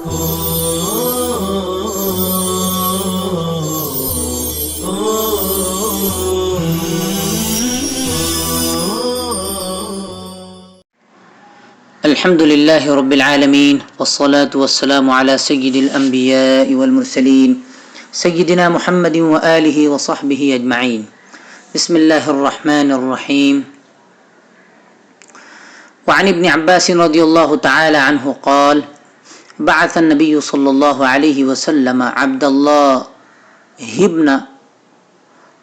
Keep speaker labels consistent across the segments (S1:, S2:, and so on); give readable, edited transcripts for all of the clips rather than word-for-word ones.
S1: الحمد لله رب العالمين والصلاة والسلام على سيد الأنبياء والمرسلين سيدنا محمد وآله وصحبه أجمعين. بسم الله الرحمن الرحيم. وعن ابن عباس رضي الله تعالى عنه قال: بعث النبي صلى الله عليه وسلم عبد الله بن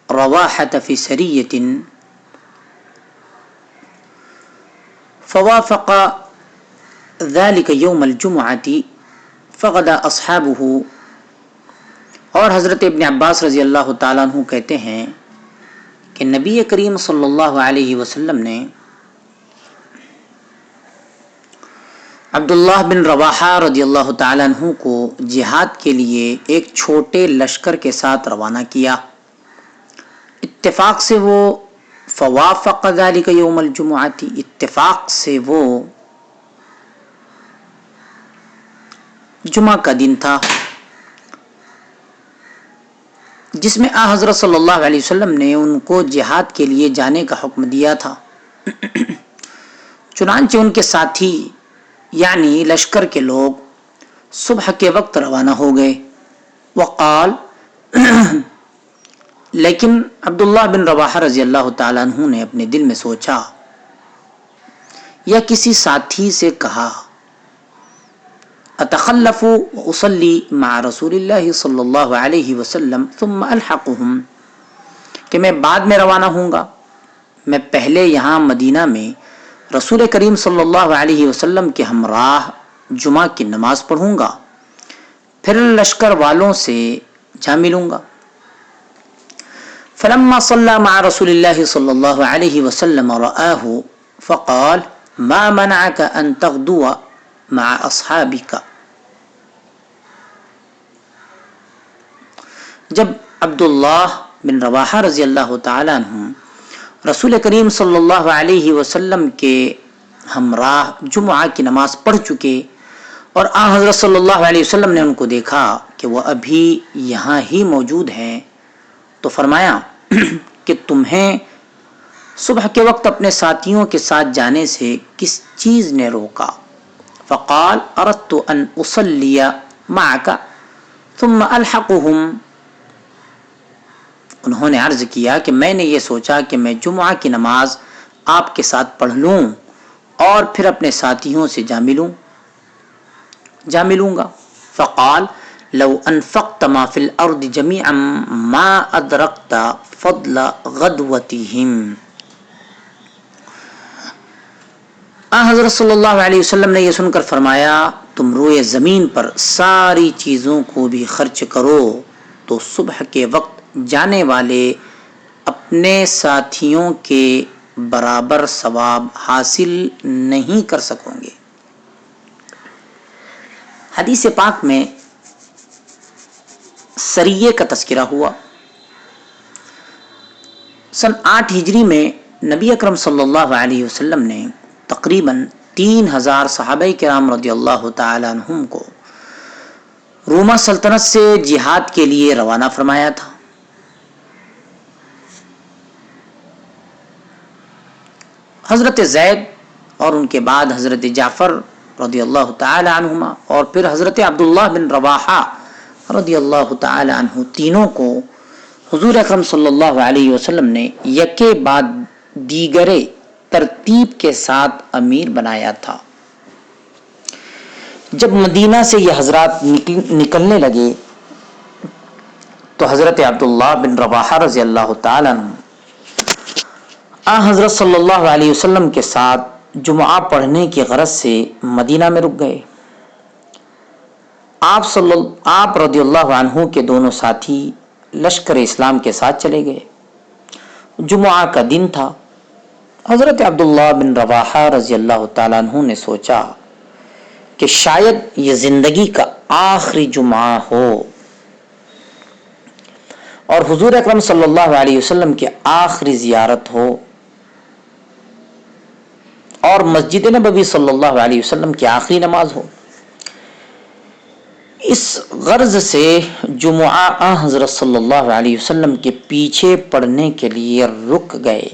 S1: رواحة في سرية فوافق ذلك يوم الجمعة فغدا اصحابه. اور حضرت ابن عباس رضی اللہ تعالیٰ عنہ کہتے ہیں کہ نبی کریم صلی اللہ علیہ وسلم نے عبداللہ بن رواحہ رضی اللہ تعالیٰ عنہ کو جہاد کے لیے ایک چھوٹے لشکر کے ساتھ روانہ کیا. اتفاق سے وہ فوافق ذلك یوم الجمعة، اتفاق سے وہ جمعہ کا دن تھا جس میں حضرت صلی اللہ علیہ وسلم نے ان کو جہاد کے لیے جانے کا حکم دیا تھا. چنانچہ ان کے ساتھی یعنی لشکر کے لوگ صبح کے وقت روانہ ہو گئے. وقال لیکن عبداللہ بن رواحہ رضی اللہ تعالیٰ عنہ نے اپنے دل میں سوچا یا کسی ساتھی سے کہا: اتخلف واصلی مع رسول اللہ صلی اللہ علیہ وسلم ثم الحقهم، کہ میں بعد میں روانہ ہوں گا، میں پہلے یہاں مدینہ میں رسول کریم صلی اللہ علیہ وسلم کے ہمراہ جمعہ کی نماز پڑھوں گا، پھر لشکر والوں سے جا ملوں گا. فلما صلى مع رسول الله صلى الله عليه وسلم رآه فقال: ما منعك ان تغدو مع اصحابك. جب عبداللہ بن رواحہ رضی اللہ تعالیٰ عنہ رسول کریم صلی اللہ علیہ وسلم کے ہمراہ جمعہ کی نماز پڑھ چکے اور حضرت صلی اللہ علیہ وسلم نے ان کو دیکھا کہ وہ ابھی یہاں ہی موجود ہیں، تو فرمایا کہ تمہیں صبح کے وقت اپنے ساتھیوں کے ساتھ جانے سے کس چیز نے روکا؟ فقال: اردت ان اصلی معك ثم الحقهم. انہوں نے عرض کیا کہ میں نے یہ سوچا کہ میں جمعہ کی نماز آپ کے ساتھ پڑھ لوں اور پھر اپنے ساتھیوں سے جا ملوں گا. فقال: لو انفقت ما في الارض جميعا ما ادركت فضل غدوتهم. حضرت صلی اللہ علیہ وسلم نے یہ سن کر فرمایا: تم روئے زمین پر ساری چیزوں کو بھی خرچ کرو تو صبح کے وقت جانے والے اپنے ساتھیوں کے برابر ثواب حاصل نہیں کر سکو گے. حدیث پاک میں سریے کا تذکرہ ہوا. سن 8 ہجری میں نبی اکرم صلی اللہ علیہ وسلم نے تقریباً 3000 صحابہ کرام رضی اللہ تعالی عنہم کو روما سلطنت سے جہاد کے لیے روانہ فرمایا تھا. حضرت زید اور ان کے بعد حضرت جعفر رضی اللہ تعالی عنہما اور پھر حضرت عبداللہ بن رواحہ رضی اللہ تعالی عنہ تینوں کو حضور اکرم صلی اللہ علیہ وسلم نے یکے بعد دیگرے ترتیب کے ساتھ امیر بنایا تھا. جب مدینہ سے یہ حضرات نکلنے لگے تو حضرت عبداللہ بن رواحہ رضی اللہ تعالی عنہ حضرت صلی اللہ علیہ وسلم کے ساتھ جمعہ پڑھنے کی غرض سے مدینہ میں رک گئے. آپ رضی اللہ عنہ کے دونوں ساتھی لشکر اسلام کے ساتھ چلے گئے. جمعہ کا دن تھا. حضرت عبداللہ بن رواحہ رضی اللہ تعالیٰ عنہ نے سوچا کہ شاید یہ زندگی کا آخری جمعہ ہو اور حضور اکرم صلی اللہ علیہ وسلم کی آخری زیارت ہو اور مسجد نبوی صلی اللہ علیہ وسلم کی آخری نماز ہو. اس غرض سے جمعہ حضرت صلی اللہ علیہ وسلم کے پیچھے پڑھنے کے لیے رک گئے.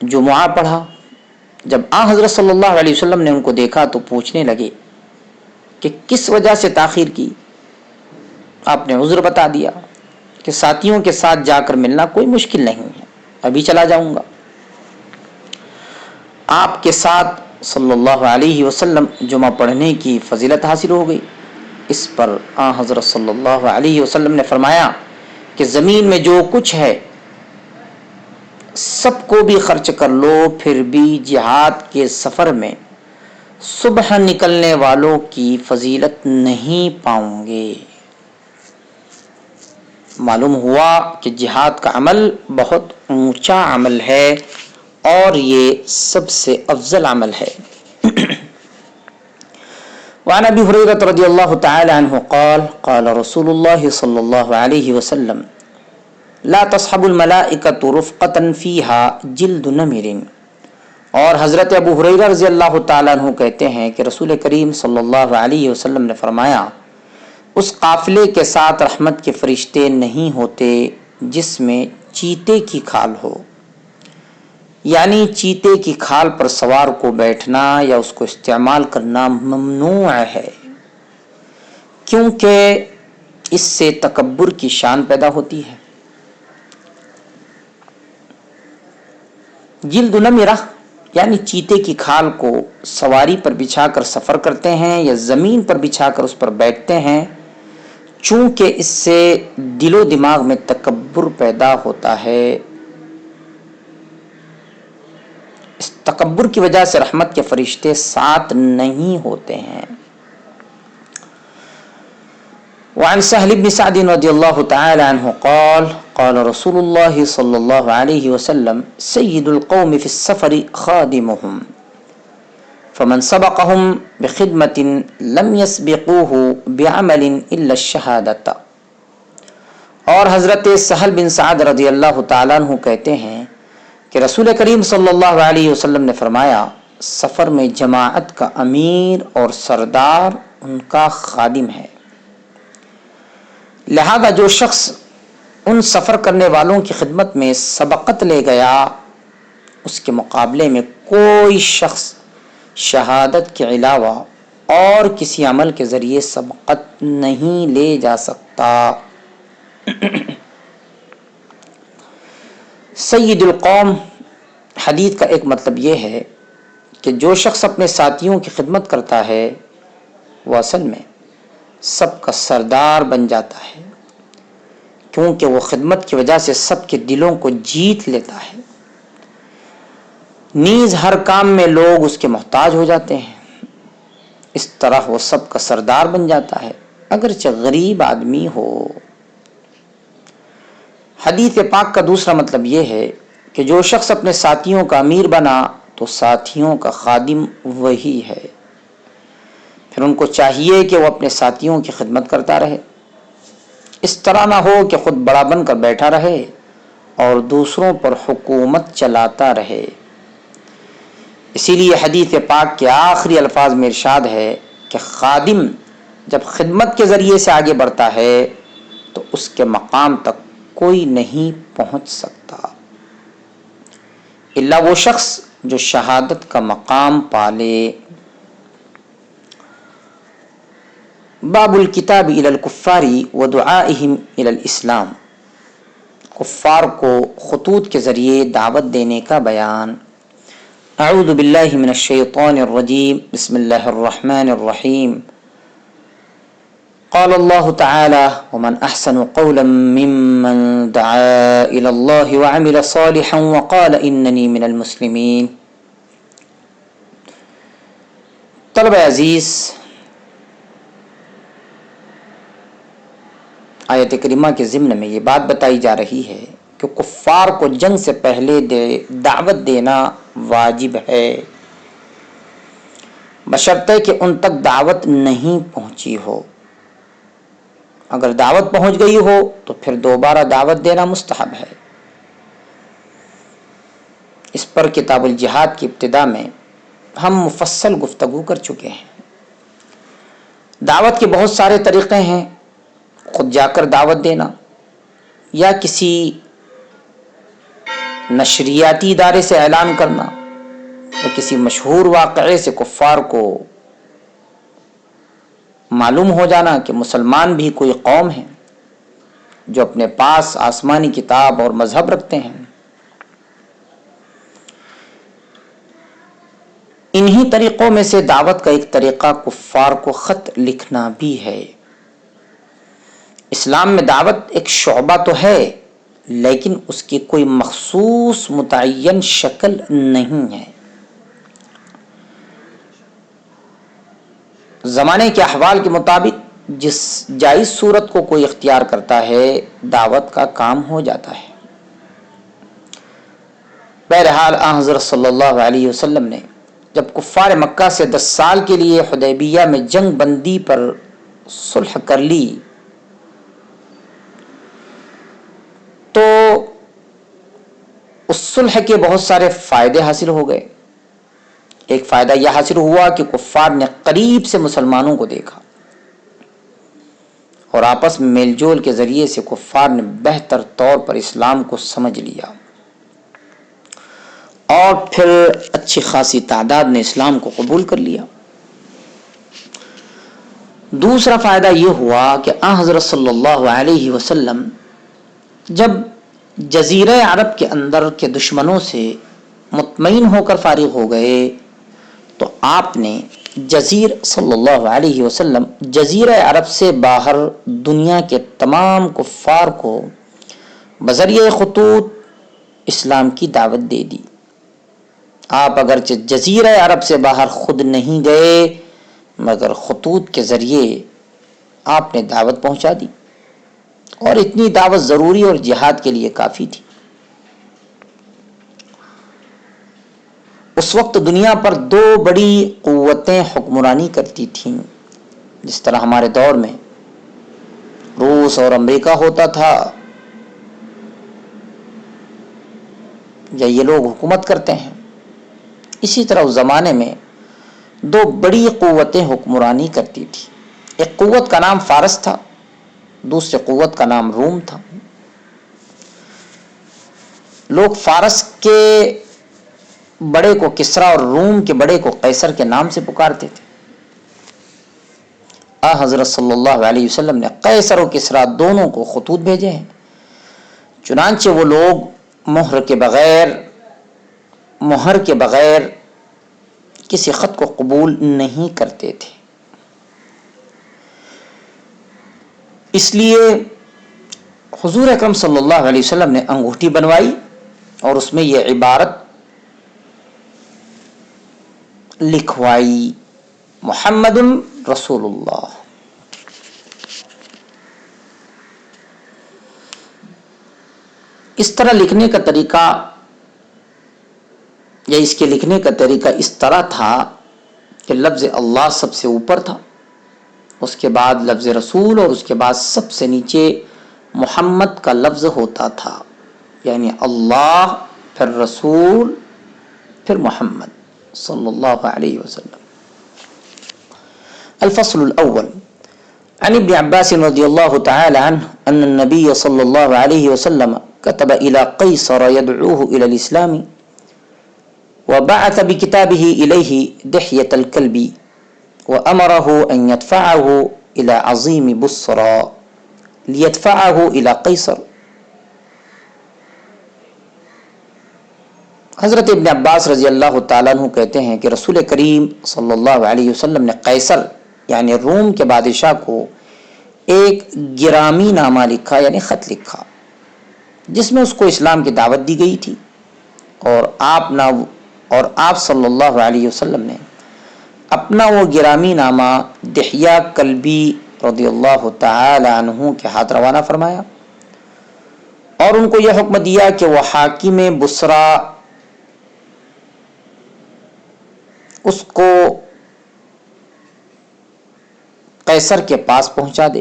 S1: جمعہ پڑھا. جب حضرت صلی اللہ علیہ وسلم نے ان کو دیکھا تو پوچھنے لگے کہ کس وجہ سے تاخیر کی. آپ نے عذر بتا دیا کہ ساتھیوں کے ساتھ جا کر ملنا کوئی مشکل نہیں ہے، ابھی چلا جاؤں گا. آپ کے ساتھ صلی اللہ علیہ وسلم جمعہ پڑھنے کی فضیلت حاصل ہو گئی. اس پر حضرت صلی اللہ علیہ وسلم نے فرمایا کہ زمین میں جو کچھ ہے سب کو بھی خرچ کر لو، پھر بھی جہاد کے سفر میں صبح نکلنے والوں کی فضیلت نہیں پاؤں گے. معلوم ہوا کہ جہاد کا عمل بہت اونچا عمل ہے اور یہ سب سے افضل عمل ہے. وعن ابی ہریرہ رضی اللہ تعالی عنہ قال قال رسول اللہ صلی اللہ علیہ وسلم لا تصحب الملائکۃ رفقۃ فیہا جلد نمر. اور حضرت ابو ہریرہ رضی اللہ تعالیٰ عنہ کہتے ہیں کہ رسول کریم صلی اللہ علیہ وسلم نے فرمایا اس قافلے کے ساتھ رحمت کے فرشتے نہیں ہوتے جس میں چیتے کی کھال ہو. یعنی چیتے کی کھال پر سوار کو بیٹھنا یا اس کو استعمال کرنا ممنوع ہے، کیونکہ اس سے تکبر کی شان پیدا ہوتی ہے. جلد نمرہ یعنی چیتے کی کھال کو سواری پر بچھا کر سفر کرتے ہیں یا زمین پر بچھا کر اس پر بیٹھتے ہیں، چونکہ اس سے دل و دماغ میں تکبر پیدا ہوتا ہے. اس تکبر کی وجہ سے رحمت کے فرشتے ساتھ نہیں ہوتے ہیں. وعن سهل بن سعد رضی اللہ تعالی عنہ قال قال رسول اللہ صلی اللہ علیہ وسلم سید القوم فی السفر خادمهم فمن سبقهم بخدمة لم يسبقوه بعمل الا الشہادة. اور حضرت سہل بن سعد رضی اللہ تعالیٰ عنہ کہتے ہیں کہ رسول کریم صلی اللہ علیہ وسلم نے فرمایا سفر میں جماعت کا امیر اور سردار ان کا خادم ہے، لہذا جو شخص ان سفر کرنے والوں کی خدمت میں سبقت لے گیا اس کے مقابلے میں کوئی شخص شہادت کے علاوہ اور کسی عمل کے ذریعے سبقت نہیں لے جا سکتا. سید القوم حدیث کا ایک مطلب یہ ہے کہ جو شخص اپنے ساتھیوں کی خدمت کرتا ہے وہ اصل میں سب کا سردار بن جاتا ہے، کیونکہ وہ خدمت کی وجہ سے سب کے دلوں کو جیت لیتا ہے. نیز ہر کام میں لوگ اس کے محتاج ہو جاتے ہیں. اس طرح وہ سب کا سردار بن جاتا ہے اگرچہ غریب آدمی ہو. حدیث پاک کا دوسرا مطلب یہ ہے کہ جو شخص اپنے ساتھیوں کا امیر بنا تو ساتھیوں کا خادم وہی ہے، پھر ان کو چاہیے کہ وہ اپنے ساتھیوں کی خدمت کرتا رہے. اس طرح نہ ہو کہ خود بڑا بن کر بیٹھا رہے اور دوسروں پر حکومت چلاتا رہے. اسی لیے حدیث پاک کے آخری الفاظ میں ارشاد ہے کہ خادم جب خدمت کے ذریعے سے آگے بڑھتا ہے تو اس کے مقام تک کوئی نہیں پہنچ سکتا الا وہ شخص جو شہادت کا مقام پالے. باب الکتاب الی الکفار ودعائہم الی الاسلام. کفار کو خطوط کے ذریعے دعوت دینے کا بیان. اعوذ باللہ من الشیطان الرجیم بسم اللہ الرحمن الرحیم. قال اللہ تعالی ومن احسن قولا ممن دعا الی اللہ وعمل صالحا وقال اننی من المسلمین. طلبہ عزیز، آیت کریمہ کے ضمن میں یہ بات بتائی جا رہی ہے کہ کفار کو جنگ سے پہلے دعوت دینا واجب ہے، بشرطے کہ ان تک دعوت نہیں پہنچی ہو. اگر دعوت پہنچ گئی ہو تو پھر دوبارہ دعوت دینا مستحب ہے. اس پر کتاب الجہاد کی ابتدا میں ہم مفصل گفتگو کر چکے ہیں. دعوت کے بہت سارے طریقے ہیں، خود جا کر دعوت دینا، یا کسی نشریاتی ادارے سے اعلان کرنا، یا کسی مشہور واقعے سے کفار کو معلوم ہو جانا کہ مسلمان بھی کوئی قوم ہے جو اپنے پاس آسمانی کتاب اور مذہب رکھتے ہیں۔ انہی طریقوں میں سے دعوت کا ایک طریقہ کفار کو خط لکھنا بھی ہے۔ اسلام میں دعوت ایک شعبہ تو ہے، لیکن اس کی کوئی مخصوص متعین شکل نہیں ہے۔ زمانے کے احوال کے مطابق جس جائز صورت کو کوئی اختیار کرتا ہے، دعوت کا کام ہو جاتا ہے۔ بہرحال حضرت صلی اللہ علیہ وسلم نے جب کفار مکہ سے 10 سال کے لیے حدیبیہ میں جنگ بندی پر صلح کر لی تو اس صلح کے بہت سارے فائدے حاصل ہو گئے۔ ایک فائدہ یہ حاصل ہوا کہ کفار نے قریب سے مسلمانوں کو دیکھا اور آپس میں میل جول کے ذریعے سے کفار نے بہتر طور پر اسلام کو سمجھ لیا، اور پھر اچھی خاصی تعداد نے اسلام کو قبول کر لیا۔ دوسرا فائدہ یہ ہوا کہ حضرت صلی اللہ علیہ وسلم جب جزیرہ عرب کے اندر کے دشمنوں سے مطمئن ہو کر فارغ ہو گئے تو آپ نے صلی اللہ علیہ وسلم جزیرہ عرب سے باہر دنیا کے تمام کفار کو بذریعہ خطوط اسلام کی دعوت دے دی۔ آپ اگرچہ جزیرہ عرب سے باہر خود نہیں گئے، مگر خطوط کے ذریعے آپ نے دعوت پہنچا دی، اور اتنی دعوت ضروری اور جہاد کے لیے کافی تھی۔ اس وقت دنیا پر 2 بڑی قوتیں حکمرانی کرتی تھیں، جس طرح ہمارے دور میں روس اور امریکہ ہوتا تھا، یا یہ لوگ حکومت کرتے ہیں، اسی طرح اس زمانے میں 2 بڑی قوتیں حکمرانی کرتی تھی۔ ایک قوت کا نام فارس تھا، دوسری قوت کا نام روم تھا۔ لوگ فارس کے بڑے کو کسرا اور روم کے بڑے کو قیصر کے نام سے پکارتے تھے۔ حضرت صلی اللہ علیہ وسلم نے قیصر و کسرا دونوں کو خطوط بھیجے ہیں، چنانچہ وہ لوگ مہر کے بغیر کسی خط کو قبول نہیں کرتے تھے۔ اس لیے حضور اکرم صلی اللہ علیہ وسلم نے انگوٹھی بنوائی اور اس میں یہ عبارت لکھوائی، محمد رسول اللہ۔ اس طرح لکھنے کا طریقہ یا اس کے لکھنے کا طریقہ اس طرح تھا کہ لفظ اللہ سب سے اوپر تھا، اس کے بعد لفظ رسول، اور اس کے بعد سب سے نیچے محمد کا لفظ ہوتا تھا، یعنی اللہ پھر رسول پھر محمد صلی اللہ علیہ وسلم۔ الفصل الاول عن ابن عباس رضی اللہ تعالی عنہ ان النبي صلی اللہ علیہ وسلم كتب الى قیصر يدعوه الى الاسلام وبعث بكتابه إليه دحية الكلب وأمره أن يدفعه إلى عظيم بصرى ليدفعه إلى قيصر۔ حضرت ابن عباس رضی اللہ تعالیٰ عنہ کہتے ہیں کہ رسول کریم صلی اللہ علیہ وسلم نے قیصر یعنی روم کے بادشاہ کو ایک گرامی نامہ لکھا، یعنی خط لکھا، جس میں اس کو اسلام کی دعوت دی گئی تھی، اور آپ صلی اللہ علیہ وسلم نے اپنا وہ گرامی نامہ دحیہ کلبی رضی اللہ تعالی عنہ کے ہاتھ روانہ فرمایا، اور ان کو یہ حکم دیا کہ وہ حاکم بصرہ اس کو قیصر کے پاس پہنچا دے۔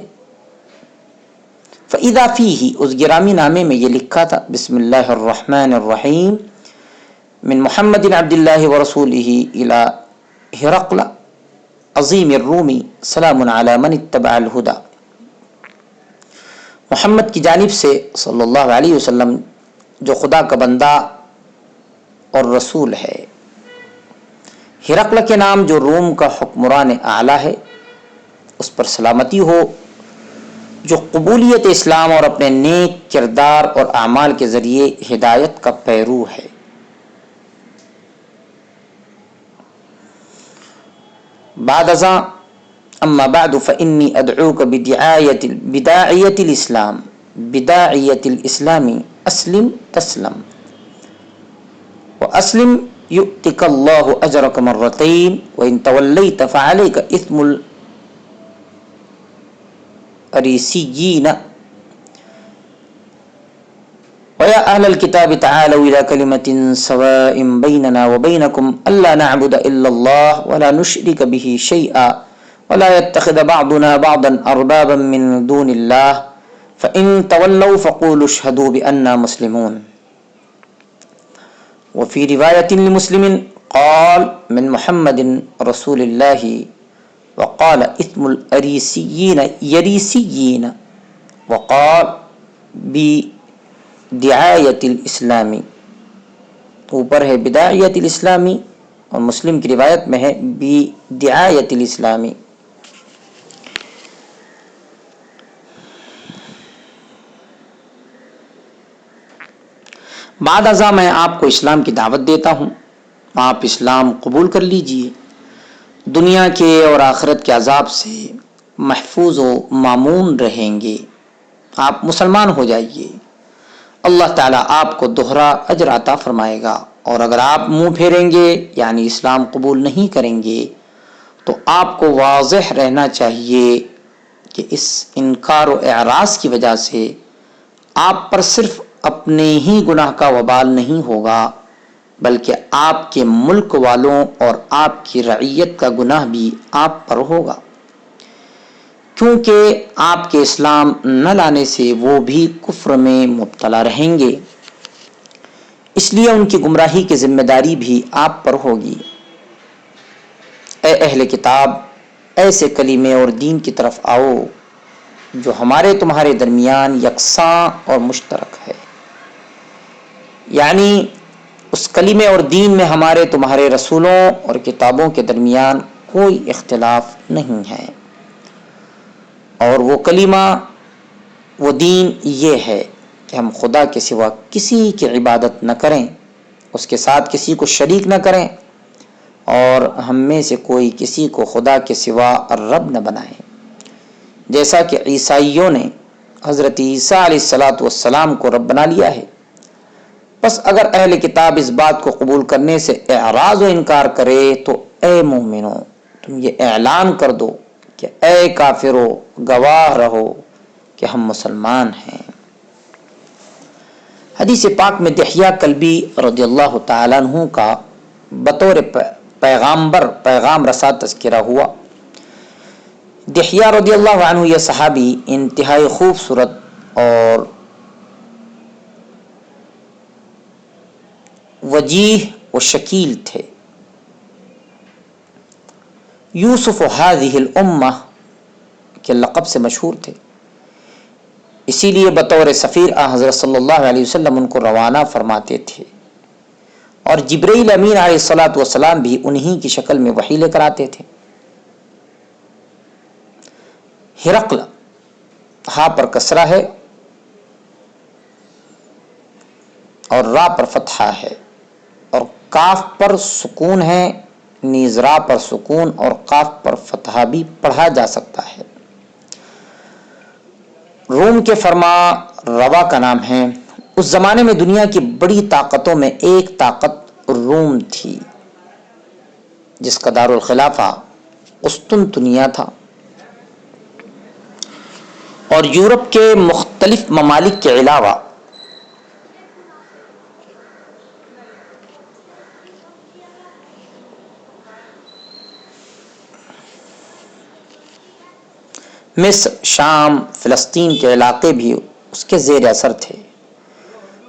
S1: فَإِذَا فِيهِ اس گرامی نامے میں یہ لکھا تھا، بسم اللہ الرحمن الرحیم من محمد عبد اللہ ورسولہ الی ہرقل عظیم الرومی سلام علی من اتبع الہدی، محمد کی جانب سے صلی اللہ علیہ وسلم جو خدا کا بندہ اور رسول ہے، ہرقل کے نام جو روم کا حکمران اعلیٰ ہے، اس پر سلامتی ہو جو قبولیت اسلام اور اپنے نیک کردار اور اعمال کے ذریعے ہدایت کا پیرو ہے۔ بعد ازاں اما بعد فانی ادعوک بداعیت الاسلام اسلم تسلم واسلم یؤتک اللہ اجرک مرتین وان تولیت فعلیک اثم الأریسیین ویا اہل الکتاب تعالوا الى کلمة سواء بیننا وبینکم الا نعبد الا اللہ ولا نشرک به شیئا ولا يتخذ بعضنا بعضا اربابا من دون اللہ فان تولوا فقولوا اشهدوا بأننا مسلمون۔ وفي رواية لمسلم قال من محمد رسول الله وقال اسم الأريسيين يريسيين وقال بدعاية الإسلام، اوپر ہے بداعیت الاسلامی اور مسلم کی روایت میں ہے بدعاية الاسلامی۔ بعد ازاں میں آپ کو اسلام کی دعوت دیتا ہوں، آپ اسلام قبول کر لیجئے، دنیا کے اور آخرت کے عذاب سے محفوظ و مامون رہیں گے، آپ مسلمان ہو جائیے، اللہ تعالیٰ آپ کو دوہرا اجر عطا فرمائے گا، اور اگر آپ منہ پھیریں گے یعنی اسلام قبول نہیں کریں گے تو آپ کو واضح رہنا چاہیے کہ اس انکار و اعراض کی وجہ سے آپ پر صرف اپنے ہی گناہ کا وبال نہیں ہوگا بلکہ آپ کے ملک والوں اور آپ کی رعیت کا گناہ بھی آپ پر ہوگا، کیونکہ آپ کے اسلام نہ لانے سے وہ بھی کفر میں مبتلا رہیں گے، اس لیے ان کی گمراہی کی ذمہ داری بھی آپ پر ہوگی۔ اے اہل کتاب، ایسے کلمے اور دین کی طرف آؤ جو ہمارے تمہارے درمیان یکساں اور مشترک ہے، یعنی اس کلمے اور دین میں ہمارے تمہارے رسولوں اور کتابوں کے درمیان کوئی اختلاف نہیں ہے، اور وہ کلمہ وہ دین یہ ہے کہ ہم خدا کے سوا کسی کی عبادت نہ کریں، اس کے ساتھ کسی کو شریک نہ کریں، اور ہم میں سے کوئی کسی کو خدا کے سوا رب نہ بنائے، جیسا کہ عیسائیوں نے حضرت عیسیٰ علیہ السلام کو رب بنا لیا ہے۔ بس اگر اہل کتاب اس بات کو قبول کرنے سے اعراض و انکار کرے تو اے مومنو تم یہ اعلان کر دو کہ اے کافرو گواہ رہو کہ ہم مسلمان ہیں۔ حدیث پاک میں دحیہ کلبی رضی اللہ تعالیٰ عنہ کا بطور پیغامبر پیغام رسا تذکرہ ہوا۔ دحیہ رضی اللہ عنہ یہ صحابی انتہائی خوبصورت اور وجیح و شکیل تھے، یوسف هذه الامہ کے لقب سے مشہور تھے، اسی لیے بطور سفیر حضرت صلی اللہ علیہ وسلم ان کو روانہ فرماتے تھے، اور جبرائیل امین علیہ السلام بھی انہی کی شکل میں وحی لے کر آتے تھے۔ ہرقل ہا پر کسرہ ہے اور را پر فتحہ ہے، اور کاف پر سکون ہے، نیز را پر سکون اور قاف پر فتحہ بھی پڑھا جا سکتا ہے۔ روم کے فرما روا کا نام ہے۔ اس زمانے میں دنیا کی بڑی طاقتوں میں ایک طاقت روم تھی، جس کا دارالخلافہ قسطنطنیہ تھا، اور یورپ کے مختلف ممالک کے علاوہ مصر، شام، فلسطین کے علاقے بھی اس کے زیر اثر تھے۔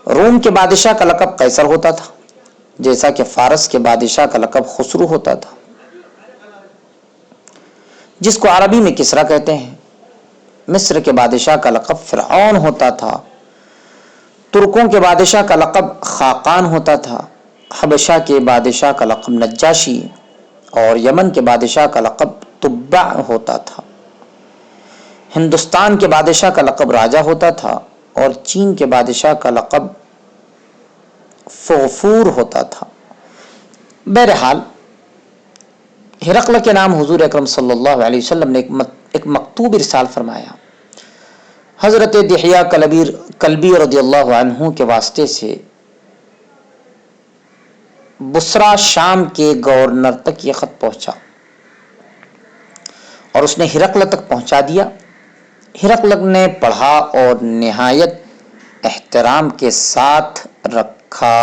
S1: روم کے بادشاہ کا لقب قیصر ہوتا تھا، جیسا کہ فارس کے بادشاہ کا لقب خسرو ہوتا تھا۔ جس کو عربی میں کسرا کہتے ہیں۔ مصر کے بادشاہ کا لقب فرعون ہوتا تھا، ترکوں کے بادشاہ کا لقب خاقان ہوتا تھا، حبشہ کے بادشاہ کا لقب نجاشی اور یمن کے بادشاہ کا لقب تبع ہوتا تھا، ہندوستان کے بادشاہ کا لقب راجہ ہوتا تھا اور چین کے بادشاہ کا لقب فغفور ہوتا تھا۔ بہرحال ہرقل کے نام حضور اکرم صلی اللہ علیہ وسلم نے ایک مکتوب ارسال فرمایا۔ حضرت دحیہ کلبی رضی اللہ عنہ کے واسطے سے بصرہ شام کے گورنر تک یہ خط پہنچا اور اس نے ہرقل تک پہنچا دیا۔ ہرقل نے پڑھا اور نہایت احترام کے ساتھ رکھا۔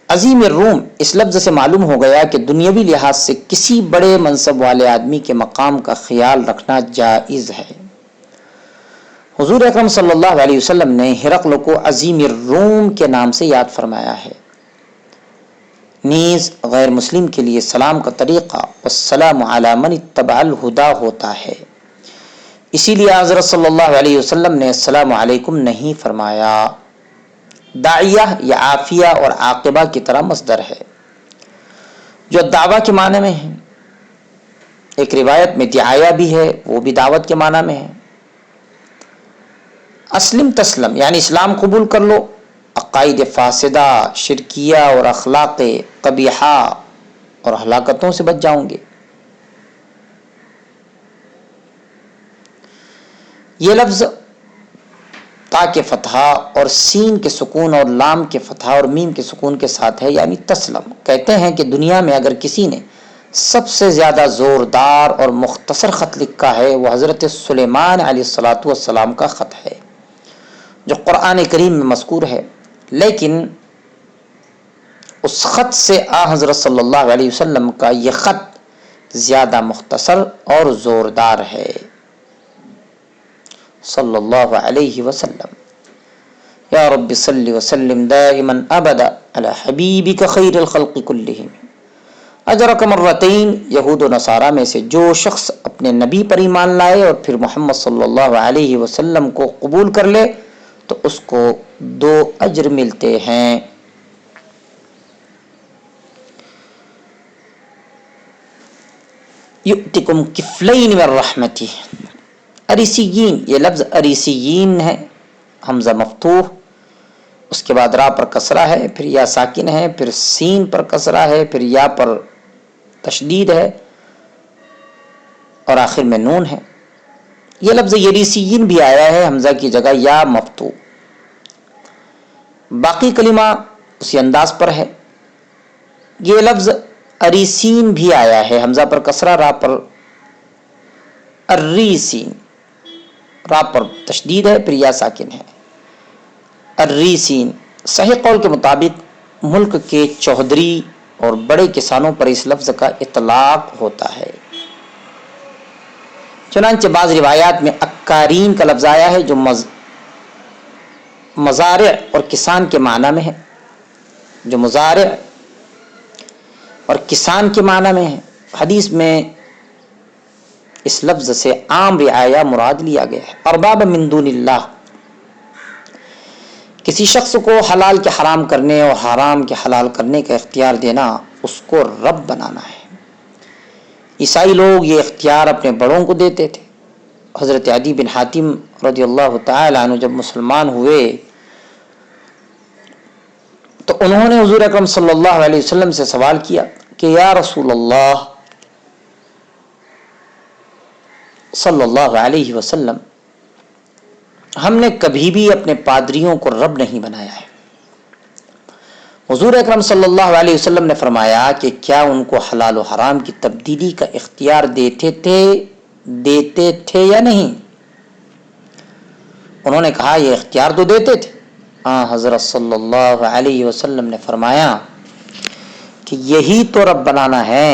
S1: عظیم الروم اس لفظ سے معلوم ہو گیا کہ دنیاوی لحاظ سے کسی بڑے منصب والے آدمی کے مقام کا خیال رکھنا جائز ہے۔ حضور اکرم صلی اللہ علیہ وسلم نے ہرقل کو عظیم الروم کے نام سے یاد فرمایا ہے۔ نیز غیر مسلم کے لیے سلام کا طریقہ والسلام علی من اتبع الہدی ہوتا ہے، اسی لیے حضرت صلی اللہ علیہ وسلم نے السلام علیکم نہیں فرمایا۔ داعیہ یا عافیہ اور عاقبہ کی طرح مصدر ہے جو دعویٰ کے معنی میں ہے۔ ایک روایت میں دعایا بھی ہے، وہ بھی دعوت کے معنی میں ہے۔ اسلم تسلم یعنی اسلام قبول کر لو، عقائد فاسدہ، شرکیہ اور اخلاق قبیحہ اور ہلاکتوں سے بچ جاؤں گے۔ یہ لفظ تا کے فتحہ اور سین کے سکون اور لام کے فتحہ اور میم کے سکون کے ساتھ ہے، یعنی تسلم۔ کہتے ہیں کہ دنیا میں اگر کسی نے سب سے زیادہ زوردار اور مختصر خط لکھا ہے وہ حضرت سلیمان علیہ الصلوۃ والسلام کا خط ہے جو قرآن کریم میں مذکور ہے، لیکن اس خط سے آ حضرت صلی اللہ علیہ وسلم کا یہ خط زیادہ مختصر اور زوردار ہے صلی اللہ علیہ وسلم۔ یا رب صلی وسلم دائما ابدا علی حبیبک خیر الخلق کلہم۔ اجرک مرتین، یہود و نصارہ میں سے جو شخص اپنے نبی پر ایمان لائے اور پھر محمد صلی اللہ علیہ وسلم کو قبول کر لے تو اس کو 2 اجر ملتے ہیں۔ یؤتکم کفلین من رحمتہ۔ اریسیین، یہ لفظ اریسیین ہے، حمزہ مفتوح، اس کے بعد را پر کسرہ ہے، پھر یا ساکن ہے، پھر سین پر کسرہ ہے، پھر یا پر تشدید ہے اور آخر میں نون ہے۔ یہ لفظ یریسیین بھی آیا ہے حمزہ کی جگہ یا مفتوح، باقی کلمہ اسی انداز پر ہے۔ یہ لفظ اریسین بھی آیا ہے حمزہ پر کسرہ، را پر اریسین، را پر تشدید ہے، پھر یا ساکن ہے، اریسین۔ صحیح قول کے مطابق ملک کے چوہدری اور بڑے کسانوں پر اس لفظ کا اطلاق ہوتا ہے۔ چنانچہ بعض روایات میں اکارین کا لفظ آیا ہے جو مزارع اور کسان کے معنی میں ہے، جو مزارع اور کسان کے معنی میں ہے۔ حدیث میں اس لفظ سے عام رعایا مراد لیا گیا ہے۔ ارباب من دون اللہ، کسی شخص کو حلال کے حرام کرنے اور حرام کے حلال کرنے کا اختیار دینا اس کو رب بنانا ہے۔ عیسائی لوگ یہ اختیار اپنے بڑوں کو دیتے تھے۔ حضرت عدی بن حاتم رضی اللہ تعالی عنہ جب مسلمان ہوئے تو انہوں نے حضور اکرم صلی اللہ علیہ وسلم سے سوال کیا کہ یا رسول اللہ صلی اللہ علیہ وسلم، ہم نے کبھی بھی اپنے پادریوں کو رب نہیں بنایا ہے۔ حضور اکرم صلی اللہ علیہ وسلم نے فرمایا کہ کیا ان کو حلال و حرام کی تبدیلی کا اختیار دیتے تھے یا نہیں؟ انہوں نے کہا یہ اختیار تو دیتے تھے۔ حضرت صلی اللہ علیہ وسلم نے فرمایا کہ یہی تو رب بنانا ہے۔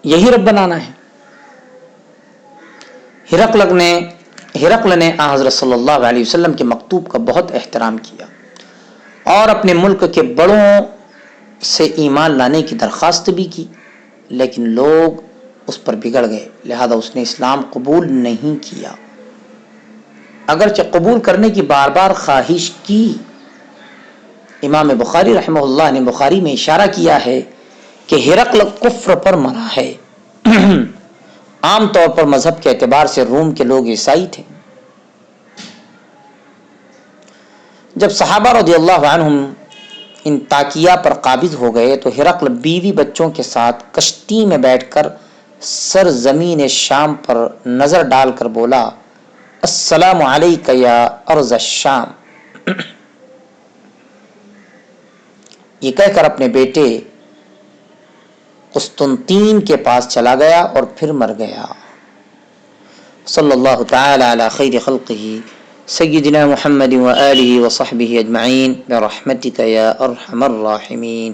S1: یہی رب بنانا ہے۔ ہرقل نے حضرت صلی اللہ علیہ وسلم کے مکتوب کا بہت احترام کیا اور اپنے ملک کے بڑوں سے ایمان لانے کی درخواست بھی کی، لیکن لوگ اس پر بگڑ گئے، لہذا اس نے اسلام قبول نہیں کیا، اگرچہ قبول کرنے کی بار بار خواہش کی۔ امام بخاری رحمہ اللہ نے بخاری میں اشارہ کیا ہے کہ ہرقل کفر پر مرا ہے۔ عام طور پر مذہب کے اعتبار سے روم کے لوگ عیسائی تھے۔ جب صحابہ رضی اللہ عنہم انطاکیہ پر قابض ہو گئے تو ہرقل بیوی بچوں کے ساتھ کشتی میں بیٹھ کر سرزمین شام پر نظر ڈال کر بولا، السلام علیک یا ارض الشام، یہ کہہ کر اپنے بیٹے قسطنطین کے پاس چلا گیا اور پھر مر گیا۔ صلی اللہ تعالی علی خیر خلقہ سیدنا محمد و آلہ و صحبہ اجمعین برحمتک یا ارحم الراحمین۔